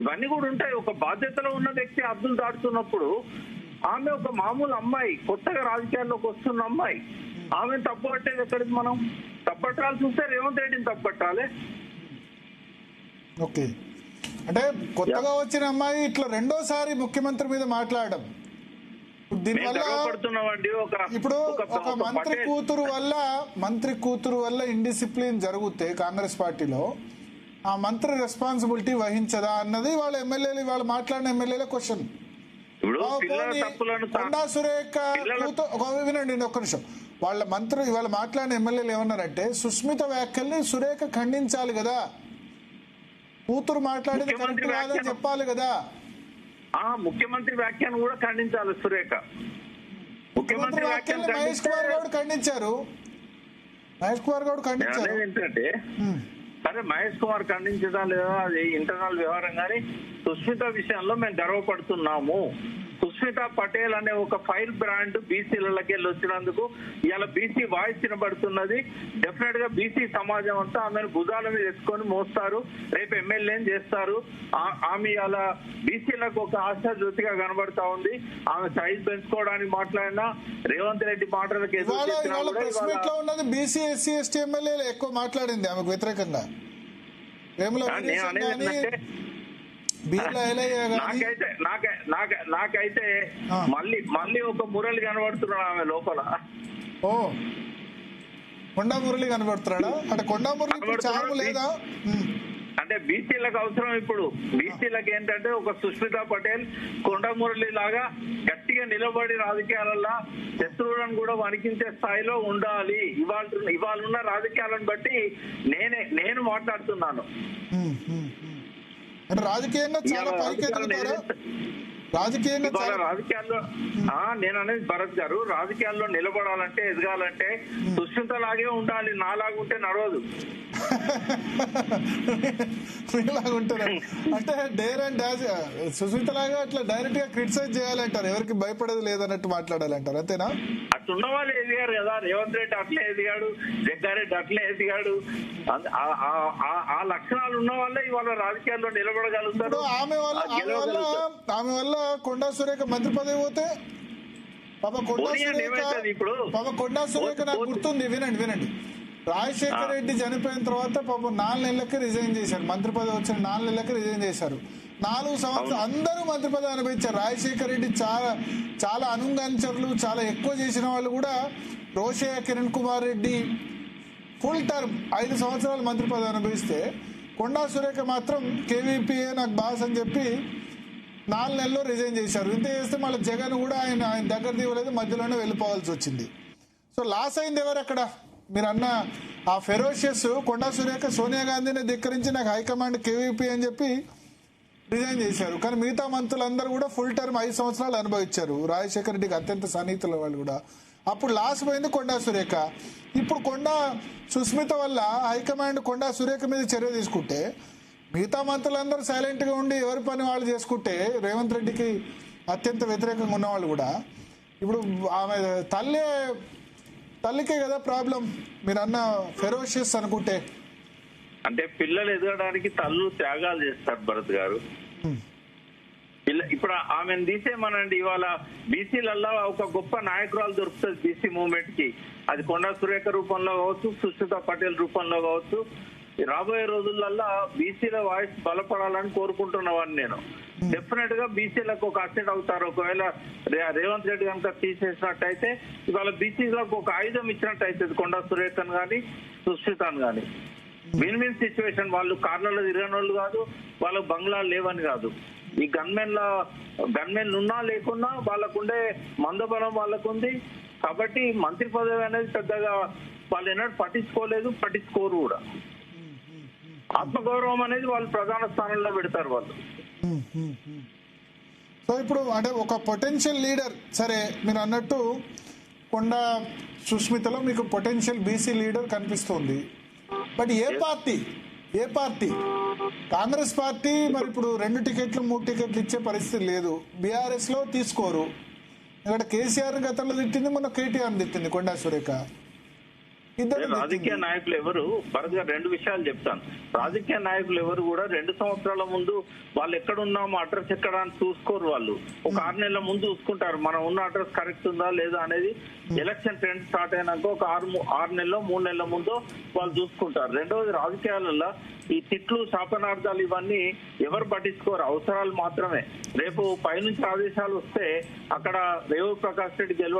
ఇవన్నీ కూడా ఉంటాయి. ఒక బాధ్యతలో ఉన్న వ్యక్తి హద్దులు దాటుతున్నప్పుడు ఆమె ఒక మామూలు అమ్మాయి, కొత్తగా రాజకీయాల్లోకి వస్తున్న అమ్మాయి, ఆమెను తప్పుపట్టేది ఎక్కడికి? మనం తప్పట్టాల్సి వస్తే రేవంత్ రెడ్డిని తప్పట్టాలి. ఓకే, అంటే కొత్తగా వచ్చిన అమ్మాయి ఇట్లా రెండోసారి ముఖ్యమంత్రి మీద మాట్లాడడం, దీనివల్ల ఇప్పుడు ఒక మంత్రి కూతురు వల్ల ఇండిసిప్లిన్ జరిగితే కాంగ్రెస్ పార్టీలో ఆ మంత్రి రెస్పాన్సిబిలిటీ వహించదా అన్నది వాళ్ళ ఎమ్మెల్యేలు, వాళ్ళు మాట్లాడిన ఎమ్మెల్యేల క్వశ్చన్. కొండా సురేఖ వినండి ఒక్క నిమిషం. వాళ్ళ మంత్రి ఇవాళ మాట్లాడిన ఎమ్మెల్యేలు ఏమన్నారంటే సుస్మిత వ్యాఖ్యల్ని సురేఖ ఖండించాలి కదా, కూతురు మాట్లాడింది కరెక్ట్ కాదని చెప్పాలి కదా. ముఖ్యమంత్రి వ్యాఖ్యను కూడా ఖండించాలి సురేఖ. ముఖ్యమంత్రి వ్యాఖ్యలు మహేష్ కుమార్ గౌడ్ ఖండించారు. ఏంటంటే సరే మహేష్ కుమార్ ఖండించదా లేదా అది ఇంటర్నల్ వ్యవహారం, కానీ సుస్మిత విషయంలో మేము గర్వపడుతున్నాము. సుస్మిత పటేల్ అనే ఒక ఫైర్ బ్రాండ్ బీసీలకి వెళ్ళి వచ్చినందుకు ఇలా బీసీ వాయిస్ వినబడుతున్నది. డెఫినెట్ గా బీసీ సమాజం అంతా ఆమెను భుజాల మీద ఎత్తుకొని మోస్తారు, రేపు ఎమ్మెల్యేని చేస్తారు. ఆమె అలా బీసీలకు ఒక ఆశాజ్యోతిగా కనబడతా ఉంది. ఆమె సైజ్ పెంచుకోవడానికి మాట్లాడినా రేవంత్ రెడ్డి మాటలకు ఉన్నది బీసీ ఎస్సీ ఎస్టీ ఎమ్మెల్యేలు ఎక్కువ మాట్లాడింది ఆమెకు వ్యతిరేకంగా. నాకైతే మళ్ళీ ఒక మురళి కనబడుతున్నాడు ఆమె లోపల. ఓ, కొండా మురళి కనబడుతున్నాడా? అంటే కొండా మురళి లేదా అంటే బీసీలకు అవసరం. ఇప్పుడు బీసీలకు ఏంటంటే ఒక సుస్మిత పటేల్, కొండా మురళి లాగా గట్టిగా నిలబడి రాజకీయాలలో శత్రువులను కూడా వణికించే స్థాయిలో ఉండాలి. ఇవాళ ఉన్న రాజకీయాలను బట్టి నేను మాట్లాడుతున్నాను. రాజకీయంగా చాలా రాజకీయాల్లో నేను అనేది భరత్ గారు, రాజకీయాల్లో నిలబడాలంటే ఎదగాలంటే సుష్మిత లాగే ఉండాలి. నాలాగుంటే నడవదు. అంటే డేర్ అండ్ డాష్ సుస్మిత లాగా అట్లా డైరెక్ట్ గా క్రిటిసైజ్ చేయాలంటారు, ఎవరికి భయపడేది లేదన్నట్టు మాట్లాడాలంటారు, అంతేనా? అట్లున్న వాళ్ళు ఎదిగారు కదా. రేవంత్ రెడ్డి అట్లే ఎదిగాడు, జగ్గారెడ్డి అట్లే ఎదిగాడు. ఆ లక్షణాలు ఉన్న వాళ్ళే ఇవాళ రాజకీయాల్లో నిలబడగలుగుతారు. ఆమె వల్ల కొండా సురేఖ మంత్రి పదవి పోతే కొండా సురేఖ నాకు గుర్తుంది. వినండి, రాజశేఖర రెడ్డి చనిపోయిన తర్వాత పాపం 4 నెలలకి రిజైన్ చేశారు. మంత్రి పదవి వచ్చిన 4 నెలలకి రిజైన్ చేశారు. 4 సంవత్సరాలు అందరూ మంత్రి పదవి అనుభవించారు. రాజశేఖర రెడ్డి చాలా అనుంగంచర్లు, చాలా ఎక్కువ చేసిన వాళ్ళు కూడా. రోషయ్య, కిరణ్ కుమార్ రెడ్డి ఫుల్ టర్మ్ 5 సంవత్సరాలు మంత్రి పదవి అనుభవిస్తే కొండా సురేఖ మాత్రం కేవీపీఏ నాకు బాస్ అని చెప్పి 4 నెలల్లో రిజైన్ చేశారు. ఇంత చేస్తే మళ్ళీ జగన్ కూడా ఆయన దగ్గర తీయలేదు, మధ్యలోనే వెళ్ళిపోవాల్సి వచ్చింది. సో లాస్ అయింది ఎవరు అక్కడ? మీరు అన్న ఆ ఫెరోషియస్ కొండా సురేఖ సోనియా గాంధీని ధిక్కరించి నాకు హైకమాండ్ కేవీపీ అని చెప్పి రిజైన్ చేశారు. కానీ మిగతా మంత్రులందరూ కూడా ఫుల్ టర్మ్ 5 సంవత్సరాలు అనుభవించారు. రాజశేఖర రెడ్డికి అత్యంత సన్నిహితుల వాళ్ళు కూడా. అప్పుడు లాస్ పోయింది కొండా సురేఖ. ఇప్పుడు సుస్మిత వల్ల హైకమాండ్ కొండా సురేఖ మీద చర్య తీసుకుంటే మిగతా మంత్రులందరూ సైలెంట్ గా ఉండి ఎవరి పని వాళ్ళు చేసుకుంటే రేవంత్ రెడ్డికి అత్యంత వ్యతిరేకంగా ఉన్నవాళ్ళు కూడా ఇప్పుడు ఆమె తల్లికే కదా ప్రాబ్లం. మీరు అన్న ఫెరోషియస్ అనుకుంటే అంటే పిల్లలు ఎదగడానికి తల్లు త్యాగాలు చేస్తారు భరత్ గారు. ఇప్పుడు ఆమెను తీసేమనండి, ఇవాళ బీసీలల్లో ఒక గొప్ప నాయకురాలు దొరుకుతుంది బీసీ మూవ్మెంట్ కి. అది కొండా సురేఖ రూపంలో కావచ్చు, సుష్మిత పటేల్ రూపంలో కావచ్చు. రాబోయే రోజులలో బీసీల వాయిస్ బలపడాలని కోరుకుంటున్నవాడిని నేను. డెఫినెట్ గా బీసీలకు ఒక అసెట్ అవుతారు. ఒకవేళ రేవంత్ రెడ్డి కనుక తీసేసినట్టయితే ఇవాళ బీసీలకు ఒక ఆయుధం ఇచ్చినట్టు అవుతుంది. కొండా సురేఖను కానీ సుష్మితను కానీ విన్ సిచ్యువేషన్. వాళ్ళు కార్లలో తిరగని వాళ్ళు కాదు, వాళ్ళకు బంగ్లాలు లేవని కాదు. ఈ గన్మెన్లు ఉన్నా లేకున్నా వాళ్ళకుండే మందబలం వాళ్ళకుంది. కాబట్టి మంత్రి పదవి అనేది పెద్దగా వాళ్ళు ఎన్నడూ పట్టించుకోరు కూడా. ఆత్మగౌరవం అనేది వాళ్ళు ప్రధాన స్థానంలో పెడతారు వాళ్ళు. సో ఇప్పుడు అంటే ఒక పొటెన్షియల్ లీడర్, సరే మీరు అన్నట్టు కొండా సుష్మితలో మీకు పొటెన్షియల్ బీసీ లీడర్ కనిపిస్తుంది. But A party? Congress party మరి ఇప్పుడు 2 టికెట్లు 3 టికెట్లు ఇచ్చే పరిస్థితి లేదు. బీఆర్ఎస్ లో తీసుకోరు. ఇక్కడ కేసీఆర్ గతంలో తిట్టింది, మొన్న కేటీఆర్ తిట్టింది కొండా సురేఖ. ఇద్దరు రాజకీయ నాయకులు ఎవరు భరత్ గారు 2 విషయాలు చెప్తాను. రాజకీయ నాయకులు ఎవరు కూడా 2 సంవత్సరాల ముందు వాళ్ళు ఎక్కడున్నామో అడ్రస్ ఎక్కడ అని చూసుకోరు. వాళ్ళు ఒక 6 నెలల ముందు చూసుకుంటారు మనం ఉన్న అడ్రస్ కరెక్ట్ ఉందా లేదా అనేది. ఎలక్షన్ ట్రెండ్ స్టార్ట్ అయినాక ఒక 6 నెలలో 3 నెలల ముందు వాళ్ళు చూసుకుంటారు. రెండవది రాజకీయాలలో ఈ తిట్లు శాపనార్థాలు ఇవన్నీ ఎవరు పట్టించుకోరు, అవసరాలు మాత్రమే. రేపు పైనుంచి ఆదేశాలు వస్తే అక్కడ రేవు ప్రకాష్ రెడ్డి గెలవ